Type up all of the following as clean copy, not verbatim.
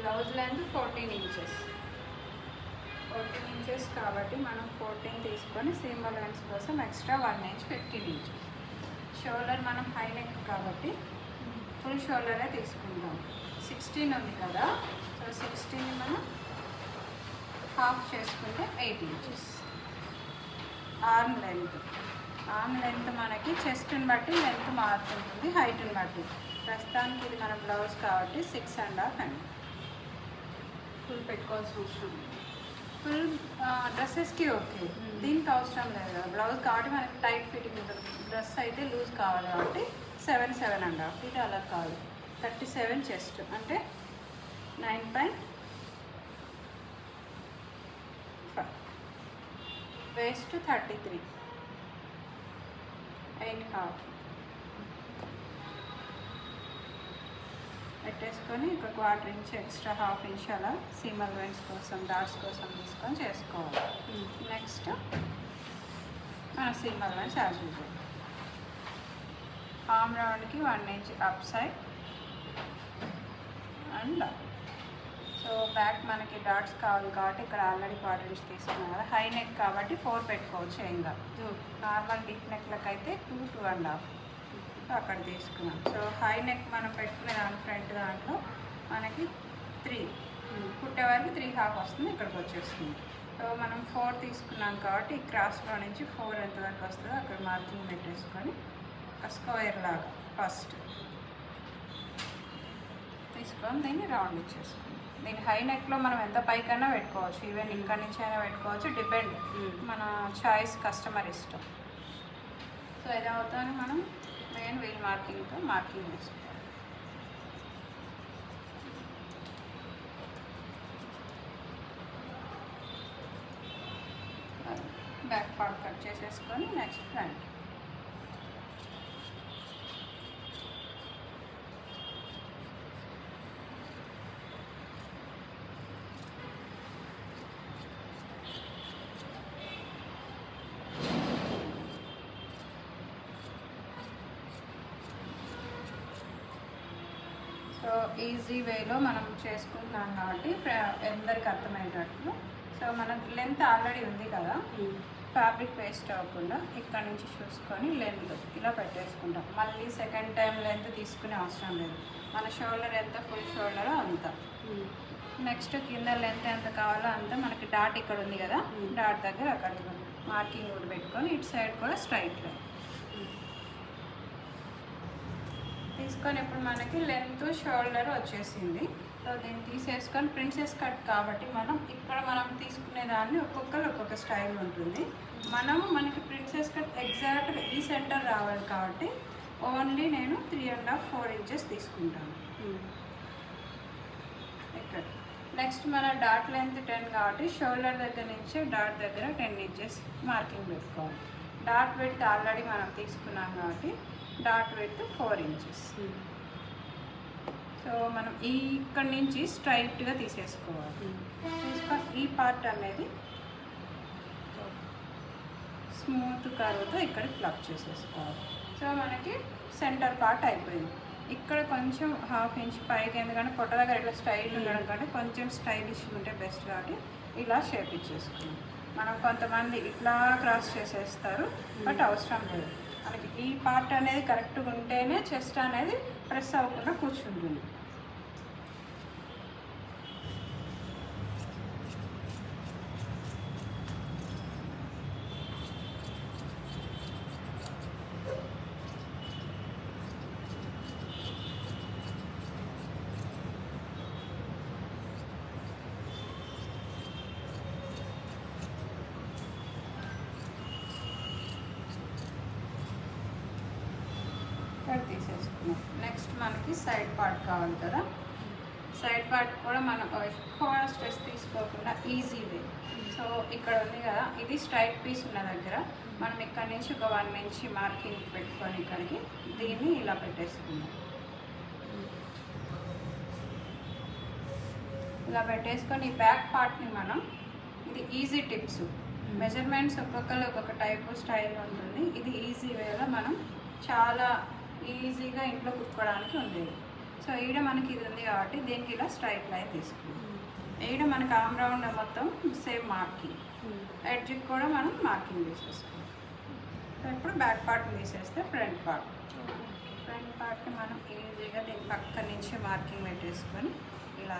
Blouse length 14 inches. 14 inches కాబట్టి మనం 14 తీసుకొని సీమ్ అలవెన్స్ కోసం ఎక్స్ట్రా 1 ఇంచ్ 15 ఇంచెస్. షోల్డర్ మనం హై నెక్ కాబట్టి ఫుల్ షోల్డరే తీసుకుంటాం. 16 ఉంది కదా, సో 16 మనం హాఫ్ చేసుకుంటే 8 ఇంచెస్. ఆర్మ్ లెంత్ మనకి చెస్ట్ని బట్టి లెంత్ మారుతుంటుంది, హైట్ని బట్టి. ప్రస్తుతానికి ఇది మన బ్లౌజ్ కాబట్టి 6.5 అండి. ఫుల్ పెట్టుకోవాల్సిన అవసరం లేదు. ఫుల్ డ్రెస్సెస్కి ఓకే, దీనికి అవసరం లేదు కదా. బ్లౌజ్ కాబట్టి మనకి టైట్ ఫిట్టింగ్ ఉంటుంది. డ్రెస్ అయితే లూజ్ కావాలి కాబట్టి 7.5. ఇది అలా కాదు. 37 చెస్ట్ అంటే 9.5. వేస్ట్ 33, 8.5 పెట్టేసుకొని ఒక 1/4 ఇంచ్ ఎక్స్ట్రా 1/2 ఇంచ్ అలా సీమ్ అలవెన్స్ కోసం డాట్స్ కోసం తీసుకొని చేసుకోవాలి. నెక్స్ట్ మన seam allowance as usual. Arm రౌండ్కి 1 inch up side and so back మనకి డాట్స్ కావాలి కాబట్టి ఇక్కడ ఆల్రెడీ 1/4 ఇంచ్ తీసుకున్నాం కదా. హై నెక్ కాబట్టి 4 పెట్టుకోవచ్చు ఏం కాదు. నార్మల్ డీప్ నెక్లకు అయితే 2, 2.5 అక్కడ తీసుకున్నాం. సో హై నెక్ మనం పెట్టుకునే దాని ఫ్రంట్ దాంట్లో మనకి 3 కుట్టే వరకు 3.5 వస్తుంది, ఇక్కడికి వచ్చేస్తుంది. సో మనం 4 తీసుకున్నాం కాబట్టి ఈ క్రాస్లో నుంచి 4 ఎంతవరకు వస్తుందో అక్కడ మార్కింగ్ పెట్టేసుకొని ఒక స్క్వేర్ లాగా ఫస్ట్ తీసుకొని దీన్ని రౌండ్ ఇచ్చేసుకుంటాం. దీని హై నెక్లో మనం ఎంత పైకైనా పెట్టుకోవచ్చు, ఈవెన్ ఇంకా నుంచి అయినా పెట్టుకోవచ్చు, డిపెండ్ మన చాయిస్, కస్టమర్ ఇష్టం. సో ఇది అవుతాను మనం మెయిన్ వీల్ మార్కింగ్తో మార్కింగ్ వేసుకోవాలి. బ్యాక్ పార్ట్ కట్ చేసేసుకొని నెక్స్ట్ ఫ్రంట్. సో ఈజీ వేలో మనం చేసుకుంటున్నాం కాబట్టి అందరికి అర్థమయ్యేటట్లు. సో మన లెంత్ ఆల్రెడీ ఉంది కదా, ఫ్యాబ్రిక్ వేస్ట్ అవ్వకుండా ఇక్కడ నుంచి చూసుకొని లెంత్ ఇలా పెట్టేసుకుంటాం. మళ్ళీ సెకండ్ టైం లెంత్ తీసుకునే అవసరం లేదు. మన షోల్డర్ ఎంత ఫుల్ షోల్డర్ అంత. నెక్స్ట్ కింద లెంత్ ఎంత కావాలో అంత. మనకి డాట్ ఇక్కడ ఉంది కదా, డాట్ దగ్గర అక్కడ మార్కింగ్ కూడా పెట్టుకొని ఇటు సైడ్ కూడా స్ట్రైట్ లైన్ తీసుకొని ఇప్పుడు మనకి లెంత్ షోల్డర్ వచ్చేసింది. సో దీన్ని తీసేసుకొని ప్రిన్సెస్ కట్ కాబట్టి మనం తీసుకునే దాన్ని ఒక్కొక్కరు ఒక్కొక్క స్టైల్ ఉంటుంది. మనకి ప్రిన్సెస్ కట్ ఎగ్జాక్ట్గా ఈ సెంటర్ రావాలి కాబట్టి ఓన్లీ నేను 3.5, 4 ఇంచెస్ తీసుకుంటాను ఇక్కడ. నెక్స్ట్ మన డాట్ లెంత్ 10 కాబట్టి షోల్డర్ దగ్గర నుంచి డాట్ దగ్గర 10 ఇంచెస్ మార్కింగ్ పెట్టుకోవాలి. డాట్ విడ్త్ ఆల్రెడీ మనం తీసుకున్నాం కాబట్టి డాట్ విడ్త్ 4 ఇంచెస్. సో మనం ఇక్కడి నుంచి స్ట్రైట్గా తీసేసుకోవాలి. తీసుకొని ఈ పార్ట్ అనేది స్మూత్ కర్వ్తో ఇక్కడ ప్లగ్ చేసేసుకోవాలి. సో మనకి సెంటర్ పార్ట్ అయిపోయింది. ఇక్కడ కొంచెం 1/2 ఇంచ్ పైకి, ఎందుకంటే పొట్ట దగ్గర ఇట్లా స్టైల్ ఉండడం కంటే కొంచెం స్టైలిష్ ఉంటే బెస్ట్ కాబట్టి ఇలా షేప్ ఇచ్చేసుకున్నాం. మనం కొంతమంది ఇట్లా క్రాస్ చేసేస్తారు, బట్ అవసరం లేదు. మనకి ఈ పార్ట్ అనేది కరెక్ట్గా ఉంటేనే చెస్ట్ అనేది ప్రెస్ అవ్వకుండా కూర్చుంటుంది. తీసేసుకున్నాం. నెక్స్ట్ మనకి సైడ్ పార్ట్ కావాలి కదా. సైడ్ పార్ట్ కూడా మనం ఎక్కువ స్ట్రెస్ తీసుకోకుండా ఈజీ వే. సో ఇక్కడ ఉంది కదా, ఇది స్ట్రైట్ పీస్ ఉన్న దగ్గర మనం ఇక్కడ నుంచి ఒక 1 ఇంచ్ మార్కింగ్ పెట్టుకొని ఇక్కడికి దీన్ని ఇలా పెట్టేసుకుందాం. ఇలా పెట్టేసుకొని ఈ బ్యాక్ పార్ట్ని మనం, ఇది ఈజీ టిప్స్, మెజర్మెంట్స్ ఒక్కొక్కరు ఒక్కొక్క టైపు స్టైల్ ఉంటుంది. ఇది ఈజీ వేలో మనం చాలా ఈజీగా ఇంట్లో కుట్టుకోవడానికి ఉండేది. సో ఈడ మనకి ఇది ఉంది కాబట్టి దీనికి ఇలా స్ట్రైట్ లైన్ తీసుకున్నాం. ఈడ మనకి ఆమ్ రౌండ్ మొత్తం సేమ్ మార్కింగ్, ఎడ్జ్కి కూడా మనం మార్కింగ్ తీసేసుకున్నాం. సో ఇప్పుడు బ్యాక్ పార్ట్ తీసేస్తే ఫ్రంట్ పార్ట్ని మనం ఈజీగా దీని పక్క నుంచి మార్కింగ్ పెట్టేసుకొని ఇలా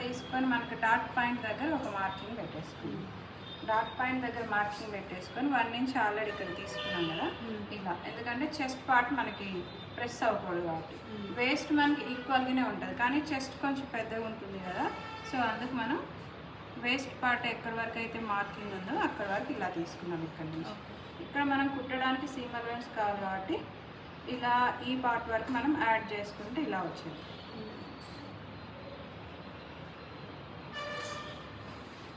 తీసుకొని మనకి డాట్ పాయింట్ దగ్గర ఒక మార్కింగ్ పెట్టేసుకున్నాం. డాట్ పాయింట్ దగ్గర మార్కింగ్ పెట్టేసుకొని 1 ఇంచ్ ఆల్రెడీ ఇక్కడ తీసుకున్నాం కదా ఇలా, ఎందుకంటే చెస్ట్ పార్ట్ మనకి ప్రెస్ అవ్వకూడదు కాబట్టి. వేస్ట్ మనకి ఈక్వల్గానే ఉంటుంది కానీ చెస్ట్ కొంచెం పెద్దగా ఉంటుంది కదా, సో అందుకు మనం వేస్ట్ పార్ట్ ఎక్కడి వరకు అయితే మార్కింగ్ ఉందో అక్కడి వరకు ఇలా తీసుకున్నాం. ఇక్కడ నుంచి ఇక్కడ మనం కుట్టడానికి సీమ్ అలవెన్స్ కావాలి కాబట్టి ఇలా ఈ పార్ట్ వరకు మనం యాడ్ చేసుకుంటే ఇలా వచ్చింది.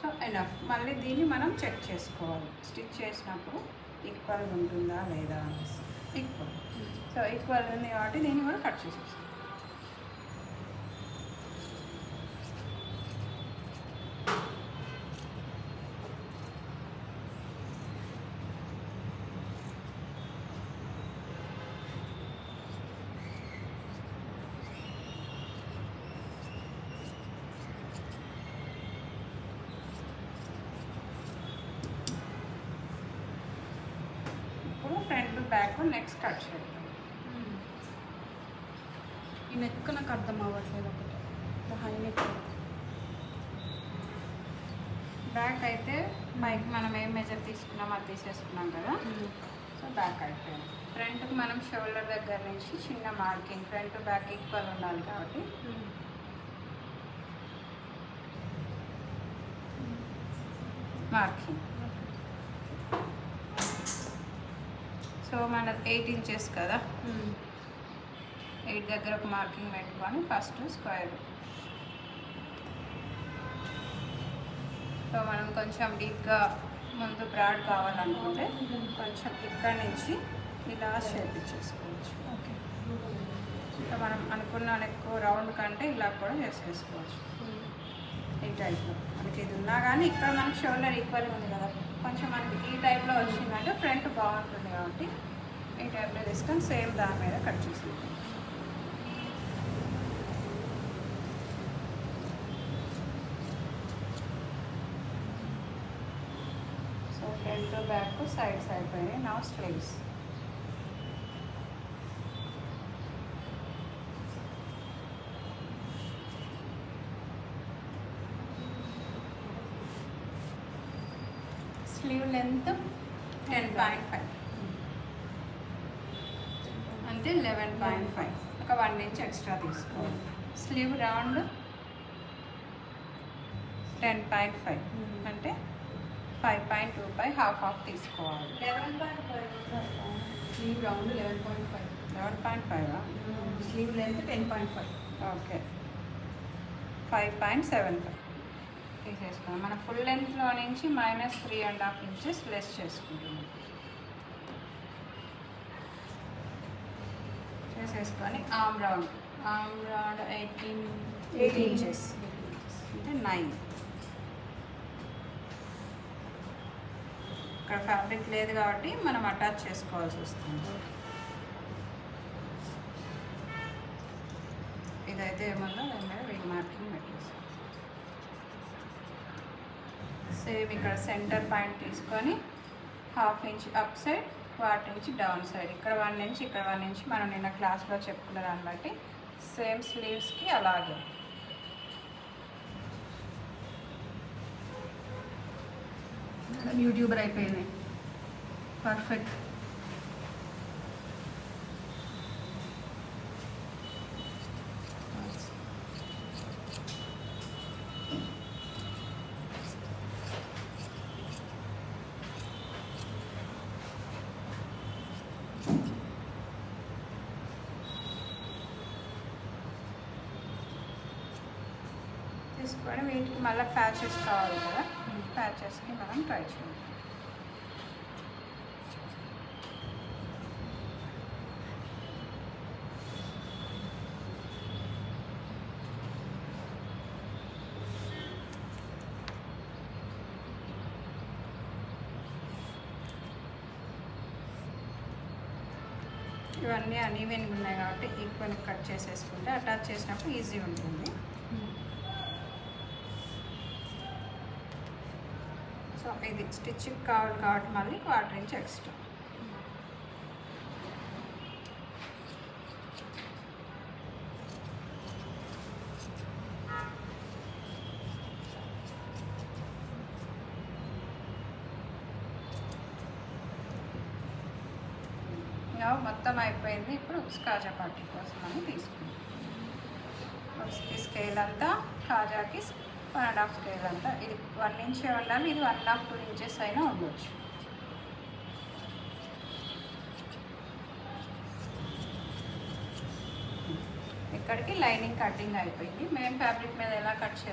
So enough. మళ్ళీ దీన్ని మనం చెక్ చేసుకోవాలి స్టిచ్ చేసినప్పుడు ఈక్వల్గా ఉంటుందా లేదా అనేసి. సో ఈక్వల్గా ఉంది కాబట్టి దీన్ని కూడా కట్ చేసేస్తాం. ఫ్రంట్ బ్యాక్ నెక్స్ట్ కట్ చేద్దాం. ఈ నెక్ నాకు అర్థం అవ్వట్లేదు. ఒకటి హై నెక్ బ్యాక్ అయితే పైకి మనం ఏం మెజర్ తీసుకున్నాం అది తీసేసుకున్నాం కదా, సో బ్యాక్ అయిపోయింది. ఫ్రంట్కి మనం షోల్డర్ దగ్గర నుంచి చిన్న మార్కింగ్, ఫ్రంట్ బ్యాక్ ఈక్వల్ ఉండాలి కాబట్టి మార్కింగ్. సో మన 8 ఇంచెస్ కదా, 8 దగ్గర ఒక మార్కింగ్ పెట్టుకొని ఫస్ట్ స్క్వేర్. సో మనం కొంచెం డీప్గా ముందు బ్రాడ్ కావాలనుకుంటే కొంచెం ఇక్కడ నుంచి ఇలా షేప్ ఇచ్చేసుకోవచ్చు. ఓకే. సో మనం అనుకున్న ఎక్కువ రౌండ్ కంటే ఇలా కూడా చేసేసుకోవచ్చు. ఈ టైప్లో మనకి ఇది ఉన్నా కానీ ఇక్కడ మనకి షోల్డర్ ఈక్వల్గా ఉంది కదా, కొంచెం మనకి ఈ టైప్లో వచ్చిందంటే ఫ్రంట్ బాగుంటుంది కాబట్టి ఈ టైప్లో తీసుకొని సేమ్ దాని మీద కట్ చేసుకుంటాం. సో ఫ్రంట్ బ్యాక్ సైడ్స్ అయిపోయినాయి. నా స్లీవ్స్. స్లీవ్ లెంత్ 10.5 అంటే 11.5, ఒక 1 ఇంచ్ ఎక్స్ట్రా తీసుకోవాలి. స్లీవ్ రౌండ్ 10.5 అంటే 5.25 హాఫ్ తీసుకోవాలి. Slew round 11.5, 11.5 sleeve length 10.5. Okay, 5.75 తీసేసుకున్నాం. మన ఫుల్ లెంత్లో నుంచి -3.5 ఇంచెస్ లెస్ చేసుకుంటున్నాం. చేసేసుకొని ఆమ్ రౌండ్ 18 ఇంచెస్ అంటే 9. ఇక్కడ ఫ్యాబ్రిక్ లేదు కాబట్టి మనం అటాచ్ చేసుకోవాల్సి వస్తుంది. ఇదైతే ఏమన్నా దాని మీద రింగ్ మార్కింగ్ పెట్టేసి సేమ్ ఇక్కడ సెంటర్ పాయింట్ తీసుకొని 1/2 inch up side, 1/4 inch down side, ఇక్కడ 1 ఇంచ్ ఇక్కడ 1 ఇంచ్ మనం నిన్న క్లాస్లో చెప్పుకున్న దాన్ని బట్టి సేమ్ స్లీవ్స్కి అలాగే. యూట్యూబర్ అయిపోయింది. పర్ఫెక్ట్. తీసుకొని వీటికి మళ్ళీ ప్యాచెస్ కావాలి కదా, ప్యాచెస్కి మనం ట్రై చేయాలి. ఇవన్నీ అన్ఈవెన్గా ఉన్నాయి కాబట్టి ఈక్వల్ కట్ చేసేసుకుంటే అటాచ్ చేసినప్పుడు ఈజీ ఉంటుంది. సో ఇది స్టిచ్కి కావాలి కాబట్టి మళ్ళీ 1/4 ఇంచ్ ఎక్స్ట్రా. మొత్తం అయిపోయింది. ఇప్పుడు కాజా పార్టీ కోసం అని తీసుకుంటాం. ఉక్స్కి స్కేల్ అంతా, కాజాకి 1.5 స్కేల్ అంతా. ఇది 1 ఇంచే ఉండాలి, ఇది 1.5 2 ఇంచెస్ అయినా ఉండొచ్చు. ఇక్కడికి లైనింగ్ కటింగ్ అయిపోయింది. మెయిన్ ఫ్యాబ్రిక్ మీద ఎలా కట్ చేయాలి